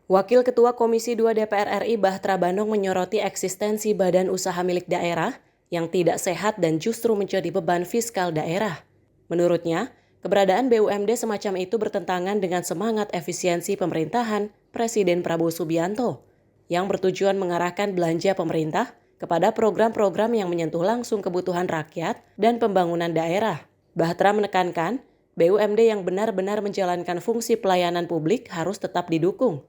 Wakil Ketua Komisi 2 DPR RI Bahtra Bandung menyoroti eksistensi badan usaha milik daerah yang tidak sehat dan justru menjadi beban fiskal daerah. Menurutnya, keberadaan BUMD semacam itu bertentangan dengan semangat efisiensi pemerintahan Presiden Prabowo Subianto yang bertujuan mengarahkan belanja pemerintah kepada program-program yang menyentuh langsung kebutuhan rakyat dan pembangunan daerah. Bahtra menekankan, BUMD yang benar-benar menjalankan fungsi pelayanan publik harus tetap didukung.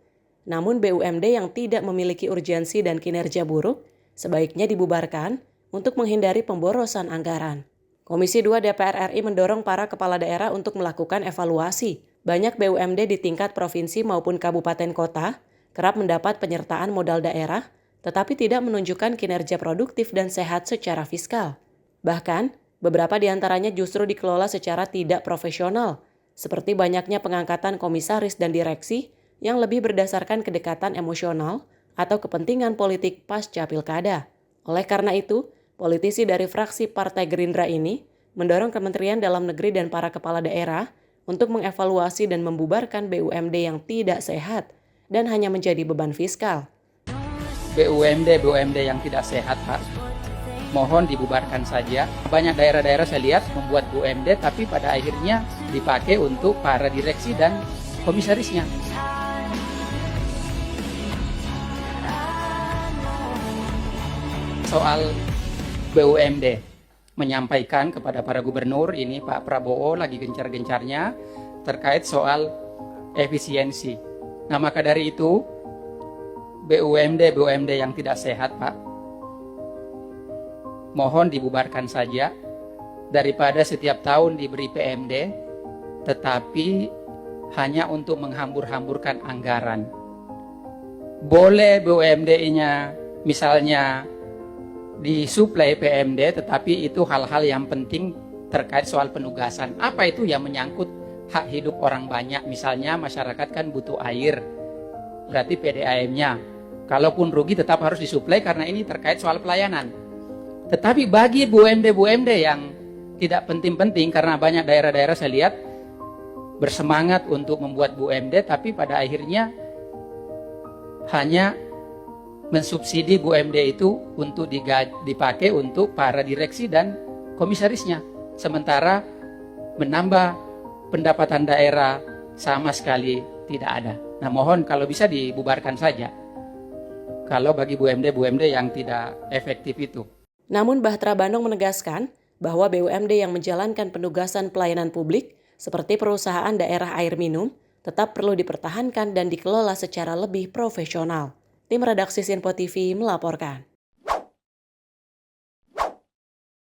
Namun BUMD yang tidak memiliki urgensi dan kinerja buruk sebaiknya dibubarkan untuk menghindari pemborosan anggaran. Komisi 2 DPR RI mendorong para kepala daerah untuk melakukan evaluasi. Banyak BUMD di tingkat provinsi maupun kabupaten kota kerap mendapat penyertaan modal daerah, tetapi tidak menunjukkan kinerja produktif dan sehat secara fiskal. Bahkan, beberapa di antaranya justru dikelola secara tidak profesional, seperti banyaknya pengangkatan komisaris dan direksi yang lebih berdasarkan kedekatan emosional atau kepentingan politik pasca pilkada. Oleh karena itu, politisi dari fraksi Partai Gerindra ini mendorong Kementerian Dalam Negeri dan para kepala daerah untuk mengevaluasi dan membubarkan BUMD yang tidak sehat dan hanya menjadi beban fiskal. BUMD yang tidak sehat, Pak, mohon dibubarkan saja. Banyak daerah-daerah saya lihat membuat BUMD tapi pada akhirnya dipakai untuk para direksi dan komisarisnya. Soal BUMD, menyampaikan kepada para gubernur, ini Pak Prabowo lagi gencar-gencarnya terkait soal efisiensi. Nah, maka dari itu BUMD yang tidak sehat, Pak, mohon dibubarkan saja daripada setiap tahun diberi PMD tetapi hanya untuk menghambur-hamburkan anggaran. Boleh BUMD-nya misalnya disuplai PMD, tetapi itu hal-hal yang penting terkait soal penugasan. Apa itu yang menyangkut hak hidup orang banyak? Misalnya masyarakat kan butuh air, berarti PDAM-nya. Kalaupun rugi tetap harus disuplai karena ini terkait soal pelayanan. Tetapi bagi BUMD yang tidak penting-penting, karena banyak daerah-daerah saya lihat bersemangat untuk membuat BUMD, tapi pada akhirnya hanya mensubsidi BUMD itu untuk dipakai untuk para direksi dan komisarisnya. Sementara menambah pendapatan daerah sama sekali tidak ada. Nah, mohon kalau bisa dibubarkan saja kalau bagi BUMD yang tidak efektif itu. Namun Bahtra Bandung menegaskan bahwa BUMD yang menjalankan penugasan pelayanan publik seperti perusahaan daerah air minum tetap perlu dipertahankan dan dikelola secara lebih profesional. Tim redaksi Sinpo TV melaporkan.